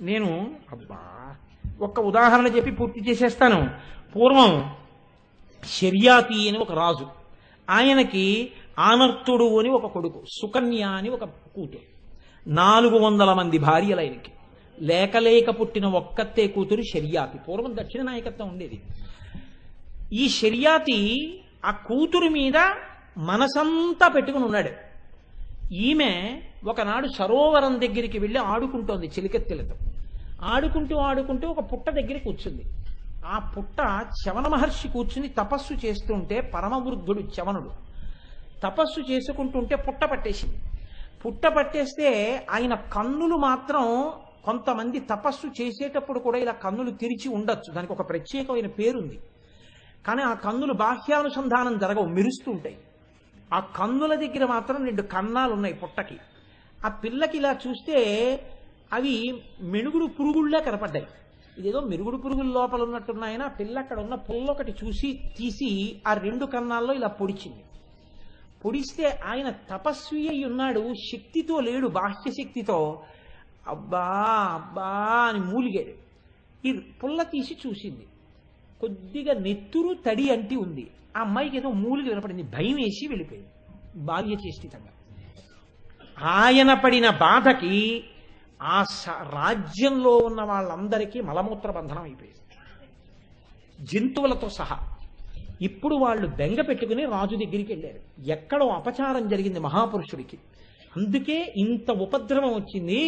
నేను అబ్బా ఒక్క ఉదాహరణ చెప్పి పూర్తి చేసేస్తాను. పూర్వం శర్యాతి అని ఒక రాజు, ఆయనకి ఆనర్తుడు అని ఒక కొడుకు, సుకన్య అని ఒక కూతురు, 400 మంది భార్యలు ఆయనకి. లేక పుట్టిన ఒక్కతే కూతురు శర్యాతి. పూర్వం దక్షిణ నాయకత్వం ఉండేది. ఈ శర్యాతి ఆ కూతురు మీద మనసంతా పెట్టుకుని ఉన్నాడు. ఈమె ఒకనాడు సరోవరం దగ్గరికి వెళ్ళి ఆడుకుంటోంది చిలికెత్తెలతో. ఆడుకుంటూ ఒక పుట్ట దగ్గర కూర్చుంది. ఆ పుట్ట చవన మహర్షి కూర్చుని తపస్సు చేస్తుంటే, పరమవృద్ధుడు చవనుడు తపస్సు చేసుకుంటుంటే పుట్ట పట్టేసింది. పుట్ట పట్టేస్తే ఆయన కన్నులు మాత్రం, కొంతమంది తపస్సు చేసేటప్పుడు కూడా ఇలా కన్నులు తెరిచి ఉండొచ్చు, దానికి ఒక ప్రత్యేకమైన పేరుంది. కానీ ఆ కన్నులు బాహ్యానుసంధానం జరగవు, మెరుస్తుంటాయి. ఆ కన్నుల దగ్గర మాత్రం 2 కన్నాలు ఉన్నాయి పుట్టకి. ఆ పిల్లకి ఇలా చూస్తే అవి మెనుగుడు పురుగుళ్ళే కనపడ్డాయి. ఇదేదో మెరుగుడు పురుగుల లోపల ఉన్నట్టున్నాయన. ఆ పిల్ల అక్కడ ఉన్న పుల్లొకటి చూసి తీసి ఆ 2 కన్నాల్లో ఇలా పొడిచింది. పొడిస్తే ఆయన తపస్వి అయి ఉన్నాడు, శక్తితో లేడు, బాహ్య శక్తితో. అబ్బా అబ్బా అని మూలిగాడు. ఈ పుల్ల తీసి చూసింది, కొద్దిగా నెత్తురు తడి అంటి ఉంది. ఆ అమ్మాయికి ఏదో మూలికి వినపడింది, భయం వేసి వెళ్ళిపోయింది బాల్య చేష్టితంగా. ఆయన పడిన బాధకి ఆ రాజ్యంలో ఉన్న వాళ్ళందరికీ మలమూత్ర బంధనం అయిపోయింది, జంతువులతో సహా. ఇప్పుడు వాళ్ళు బెంగ పెట్టుకుని రాజు దగ్గరికి వెళ్ళారు. ఎక్కడో అపచారం జరిగింది మహాపురుషుడికి, అందుకే ఇంత ఉపద్రవం వచ్చింది,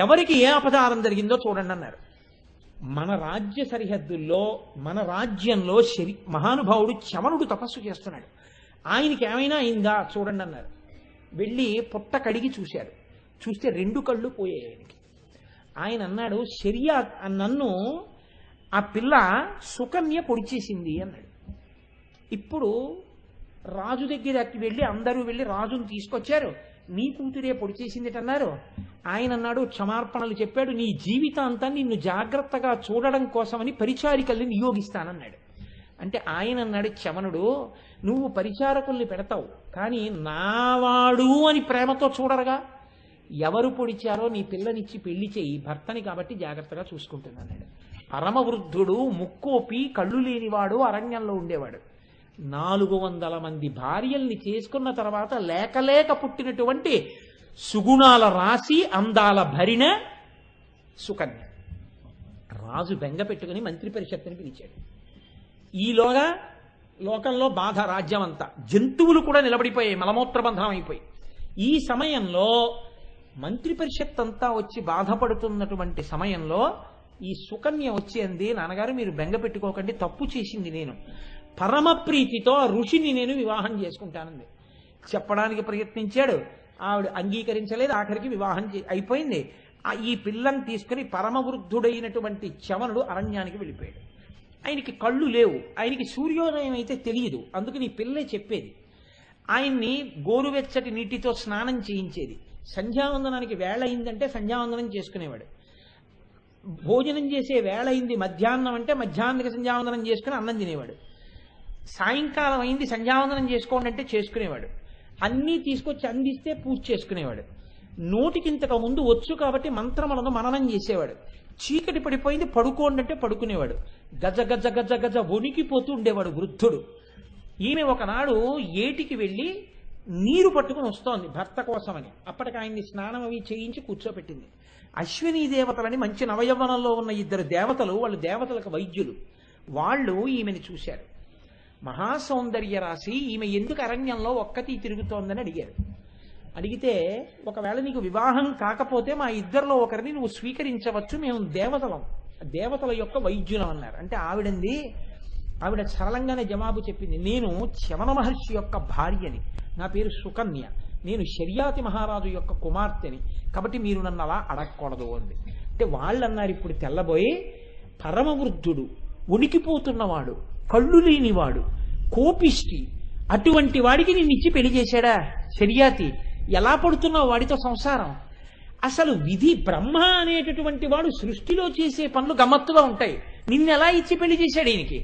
ఎవరికి ఏ అపచారం జరిగిందో చూడండి అన్నారు. మన రాజ్య సరిహద్దుల్లో, మన రాజ్యంలో మహానుభావుడు చవనుడు తపస్సు చేస్తున్నాడు, ఆయనకి ఏమైనా అయిందా చూడండి అన్నారు. వెళ్ళి పుట్ట కడిగి చూశారు. చూస్తే 2 కళ్ళు పోయాయి ఆయనకి. ఆయన అన్నాడు, నన్ను ఆ పిల్ల సుకన్య పొడిచేసింది అన్నాడు. ఇప్పుడు రాజు దగ్గరికి వెళ్ళి అందరూ వెళ్ళి రాజును తీసుకొచ్చారు. నీ కూతురే పొడిచేసిందిట అన్నారు. ఆయన అన్నాడు, క్షమార్పణలు చెప్పాడు, నీ జీవితాంతాన్ని నిన్ను జాగ్రత్తగా చూడడం కోసమని పరిచారికల్ని నియోగిస్తానన్నాడు. అంటే ఆయన అన్నాడు, చవనుడు, నువ్వు పరిచారకుల్ని పెడతావు, కానీ నావాడు అని ప్రేమతో చూడరుగా. ఎవరు పొడిచారో నీ పిల్లనిచ్చి పెళ్లి చేయి, భర్తని కాబట్టి జాగ్రత్తగా చూసుకుంటుంది అన్నాడు. పరమవృద్ధుడు, ముక్కోపి, కళ్ళు లేనివాడు, అరణ్యంలో ఉండేవాడు. 400 మంది భార్యల్ని చేసుకున్న తర్వాత లేక పుట్టినటువంటి సుగుణాల రాశి, అందాల భరిణ సుకన్య. రాజు బెంగ పెట్టుకుని మంత్రి పరిషత్తుని పిలిచాడు. ఈలోగా లోకంలో బాధ రాజ్యం అంతా, జంతువులు కూడా నిలబడిపోయాయి, మలమూత్ర బంధనం అయిపోయి. ఈ సమయంలో మంత్రి పరిషత్ అంతా వచ్చి బాధపడుతున్నటువంటి సమయంలో ఈ సుకన్య వచ్చి అంది, నాన్నగారు మీరు బెంగ పెట్టుకోకండి, తప్పు చేసింది నేను, పరమ ప్రీతితో ఆ ఋషిని నేను వివాహం చేసుకుంటానంది. చెప్పడానికి ప్రయత్నించాడు, ఆవిడ అంగీకరించలేదు. ఆఖరికి వివాహం అయిపోయింది. ఈ పిల్లని తీసుకుని పరమవృద్ధుడైనటువంటి చవనుడు అరణ్యానికి వెళ్ళిపోయాడు. ఆయనకి కళ్ళు లేవు, ఆయనకి సూర్యోదయం అయితే తెలియదు, అందుకని ఈ పిల్లే చెప్పేది. ఆయన్ని గోరువెచ్చటి నీటితో స్నానం చేయించేది. సంధ్యావందనానికి వేళ అయిందంటే సంధ్యావందనం చేసుకునేవాడు. భోజనం చేసే వేళ అయింది మధ్యాహ్నం అంటే మధ్యాహ్నానికి సంధ్యావందనం చేసుకుని అన్నం తినేవాడు. సాయంకాలం అయింది సంధ్యావందనం చేసుకోండి అంటే చేసుకునేవాడు. అన్నీ తీసుకొచ్చి అందిస్తే పూజ చేసుకునేవాడు. నోటికింతకు ముందు వచ్చు కాబట్టి మంత్రములను మననం చేసేవాడు. చీకటి పడిపోయింది పడుకోండి అంటే పడుకునేవాడు. గజ గజ గజ గజ వణికిపోతూ ఉండేవాడు వృద్ధుడు. ఈమె ఒకనాడు ఏటికి వెళ్ళి నీరు పట్టుకుని వస్తోంది భర్త కోసమని. అప్పటికి ఆయన్ని స్నానం అవి చేయించి కూర్చోపెట్టింది. అశ్వినీ దేవతలని మంచి నవయవ్వనంలో ఉన్న 2 దేవతలు, వాళ్ళు దేవతలకు వైద్యులు, వాళ్ళు ఈమెను చూశారు. మహాసౌందర్య రాశి, ఈమె ఎందుకు అరణ్యంలో ఒక్కతి తిరుగుతోందని అడిగారు. అడిగితే, ఒకవేళ నీకు వివాహం కాకపోతే మా ఇద్దరిలో ఒకరిని నువ్వు స్వీకరించవచ్చు, మేము దేవతల యొక్క వైద్యులం అన్నారు. అంటే ఆవిడ సరళంగానే జవాబు చెప్పింది, నేను చవన మహర్షి యొక్క భార్యని, నా పేరు సుకన్య, నేను శర్యాతి మహారాజు యొక్క కుమార్తెని, కాబట్టి మీరు నన్ను అలా అడగకూడదు అంది. అంటే వాళ్ళు అన్నారు, ఇప్పుడు తెల్లబోయి పరమవృద్ధుడు, ఉనికిపోతున్నవాడు, కళ్ళు లేనివాడు, కోపిష్టి, అటువంటి వాడికి నిన్నిచ్చి పెళ్లి చేశాడా శర్యాతి? ఎలా పడుతున్నావు వాడితో సంసారం? అసలు విధి బ్రహ్మ అనేటటువంటి వాడు సృష్టిలో చేసే పనులు గమ్మత్తుగా ఉంటాయి, నిన్నెలా ఇచ్చి పెళ్లి చేశాడు ఈయనకి?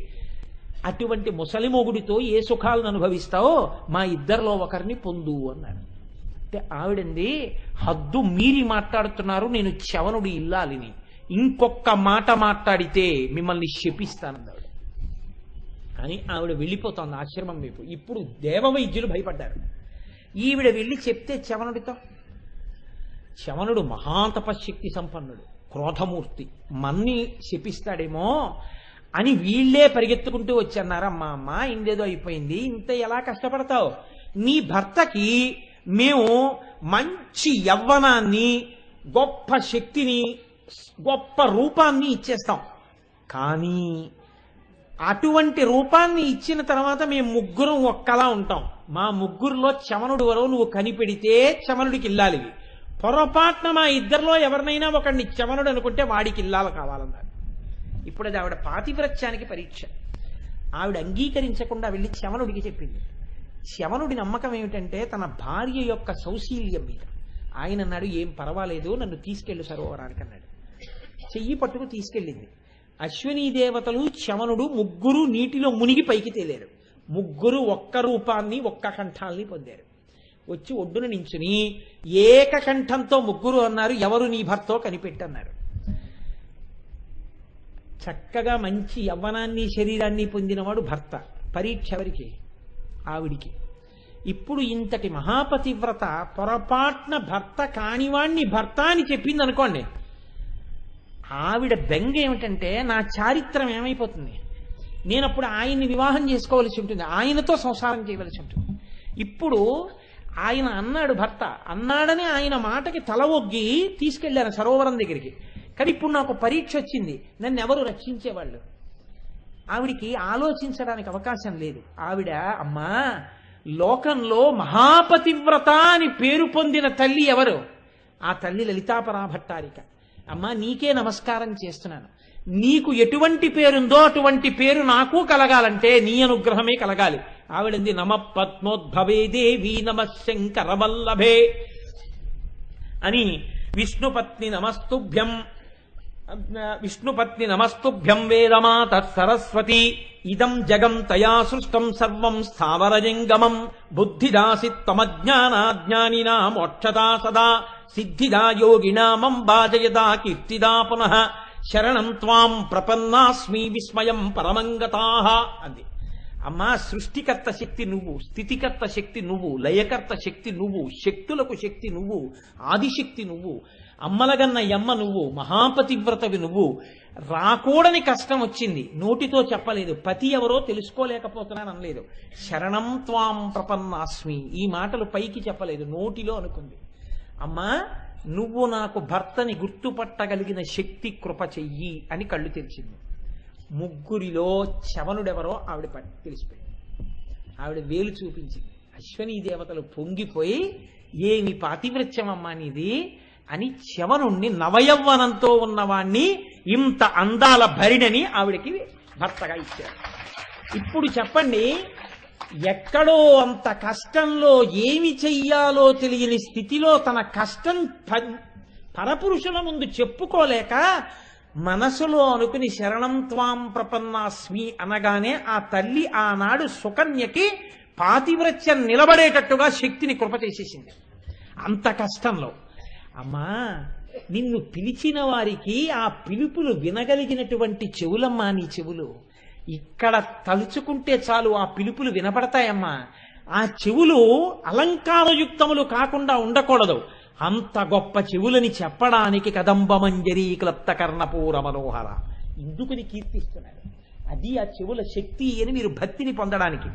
అటువంటి ముసలి మొగుడితో ఏ సుఖాలను అనుభవిస్తావో మా ఇద్దరిలో ఒకరిని పొందు అన్నాడు. అంటే ఆవిడంది, హద్దు మీరి మాట్లాడుతున్నారు, నేను చవనుడి ఇల్లాలిని, ఇంకొక మాట మాట్లాడితే మిమ్మల్ని శపిస్తానంది ఆవిడ. అని ఆవిడ వెళ్ళిపోతోంది ఆశ్రమం వైపు. ఇప్పుడు దేవవైద్యులు భయపడ్డారు. ఈవిడ వెళ్ళి చెప్తే చవనుడితో, చవనుడు మహాతపశక్తి సంపన్నుడు, క్రోధమూర్తి, మన్ని శపిస్తాడేమో అని వీళ్లే పరిగెత్తుకుంటూ వచ్చన్నారమ్మా, అమ్మ ఇందేదో అయిపోయింది, ఇంత ఎలా కష్టపడతావు? నీ భర్తకి మేము మంచి యవ్వనాన్ని, గొప్ప శక్తిని, గొప్ప రూపాన్ని ఇచ్చేస్తాం. కానీ అటువంటి రూపాన్ని ఇచ్చిన తర్వాత మేము ముగ్గురం ఒక్కలా ఉంటాం. మా ముగ్గురులో చమనుడు వరకు నువ్వు కనిపెడితే చమనుడికి ఇల్లాలివి. పొరపాటున మా ఇద్దరిలో ఎవరినైనా ఒకడిని చమనుడు అనుకుంటే వాడికి ఇల్లాలు కావాలన్నారు. ఇప్పుడు అది ఆవిడ పాతివ్రత్యానికి పరీక్ష. ఆవిడ అంగీకరించకుండా వెళ్ళి చమనుడికి చెప్పింది. చమనుడి నమ్మకం ఏమిటంటే తన భార్య యొక్క సౌశీల్యం మీద. ఆయన అన్నాడు, ఏం పర్వాలేదు, నన్ను తీసుకెళ్ళు సరోవరానికి అన్నాడు. చెయ్యి పట్టుకు తీసుకెళ్ళింది. అశ్వినీ దేవతలు చమనుడు ముగ్గురు నీటిలో మునిగి పైకి తేలారు. ముగ్గురు ఒక్క రూపాన్ని, ఒక్క కంఠాల్ని పొందారు. వచ్చి ఒడ్డున నించుని ఏకకంఠంతో ముగ్గురు అన్నారు, ఎవరు నీ భర్తో కనిపెట్టన్నారు. చక్కగా మంచి యవ్వనాన్ని, శరీరాన్ని పొందినవాడు భర్త. పరీక్ష ఎవరికి? ఆవిడికి. ఇప్పుడు ఇంతటి మహాపతివ్రత పొరపాటున భర్త కానివాణ్ణి భర్త అని చెప్పింది అనుకోండి, ఆవిడ బెంగ ఏమిటంటే నా చారిత్రం ఏమైపోతుంది, నేనప్పుడు ఆయన్ని వివాహం చేసుకోవలసి ఉంటుంది, ఆయనతో సంసారం చేయవలసి ఉంటుంది. ఇప్పుడు ఆయన అన్నాడు, భర్త అన్నాడని ఆయన మాటకి తల ఒగ్గి తీసుకెళ్లాను సరోవరం దగ్గరికి. కానీ ఇప్పుడు నాకు పరీక్ష వచ్చింది, నన్ను ఎవరు రక్షించేవాళ్ళు? ఆవిడికి ఆలోచించడానికి అవకాశం లేదు. ఆవిడ, అమ్మా లోకంలో మహాపతివ్రత అని పేరు పొందిన తల్లి ఎవరు? ఆ తల్లి లలితాపరాభట్టారిక. అమ్మా నీకే నమస్కారం చేస్తున్నాను, నీకు ఎటువంటి పేరుందో అటువంటి పేరు నాకు కలగాలంటే నీ అనుగ్రహమే కలగాలి. ఆవిడంది, నమ పద్మోద్భవే దేవి నమ శంకరవల్లభే అని విష్ణుపత్ని నమస్తుభ్యం వేదమాత సరస్వతి ఇదం జగం తయా సృష్టం సర్వం స్థావరజంగమం బుద్ధిదాసిత్తమజ్ఞానాజ్ఞానినా మోక్షదా సదా సిద్ధిదా యోగినామం బాజయదా కీర్తిదా పునః శరణం త్వాం ప్రపన్నాస్మి విస్మయం పరమంగతాః అంది. అమ్మా సృష్టికర్త శక్తి నువ్వు, స్థితికర్త శక్తి నువ్వు, లయకర్త శక్తి నువ్వు, శక్తులకు శక్తి నువ్వు, ఆదిశక్తి నువ్వు, అమ్మలగన్న యమ్మ నువ్వు, మహాపతివ్రతవి నువ్వు. రాకూడని కష్టం వచ్చింది, నోటితో చెప్పలేదు, పతి ఎవరో తెలుసుకోలేకపోతున్నాను అనలేదు. శరణం త్వాం ప్రపన్నాస్మి ఈ మాటలు పైకి చెప్పలేదు, నోటిలో అనుకుంది. అమ్మా నువ్వు నాకు భర్తని గుర్తుపట్టగలిగిన శక్తి కృప చెయ్యి అని కళ్ళు తెరిచింది. ముగ్గురిలో చవనుడెవరో ఆవిడ తెలిసిపోయింది. ఆవిడ వేలు చూపించింది. అశ్వనీ దేవతలు పొంగిపోయి, ఏమి పాతివ్రత్యమమ్మా నీది అని చవనుణ్ణి, నవయవ్వనంతో ఉన్నవాణ్ణి, ఇంత అందాల భరిణని ఆవిడకి భర్తగా ఇచ్చారు. ఇప్పుడు చెప్పండి, ఎక్కడో అంత కష్టంలో ఏమి చెయ్యాలో తెలియని స్థితిలో తన కష్టం పరపురుషుల ముందు చెప్పుకోలేక మనసులో అనుకుని శరణం త్వాం ప్రపన్నాస్మి అనగానే ఆ తల్లి ఆనాడు సుకన్యకి పాతివ్రత్యం నిలబడేటట్టుగా శక్తిని కృప చేసేసింది. అంత కష్టంలో అమ్మా నిన్ను పిలిచిన వారికి ఆ పిలుపులు వినగలిగినటువంటి చెవులమ్మా నీ చెవులు. ఇక్కడ తలుచుకుంటే చాలు ఆ పిలుపులు వినపడతాయమ్మా. ఆ చెవులు అలంకారయుక్తములు కాకుండా ఉండకూడదు, అంత గొప్ప చెవులని చెప్పడానికి కదంబమంజరీ క్లప్త కర్ణపూర మనోహర ఇందుకుని కీర్తిస్తున్నాడు. అది ఆ చెవుల శక్తి అని మీరు భక్తిని పొందడానికి.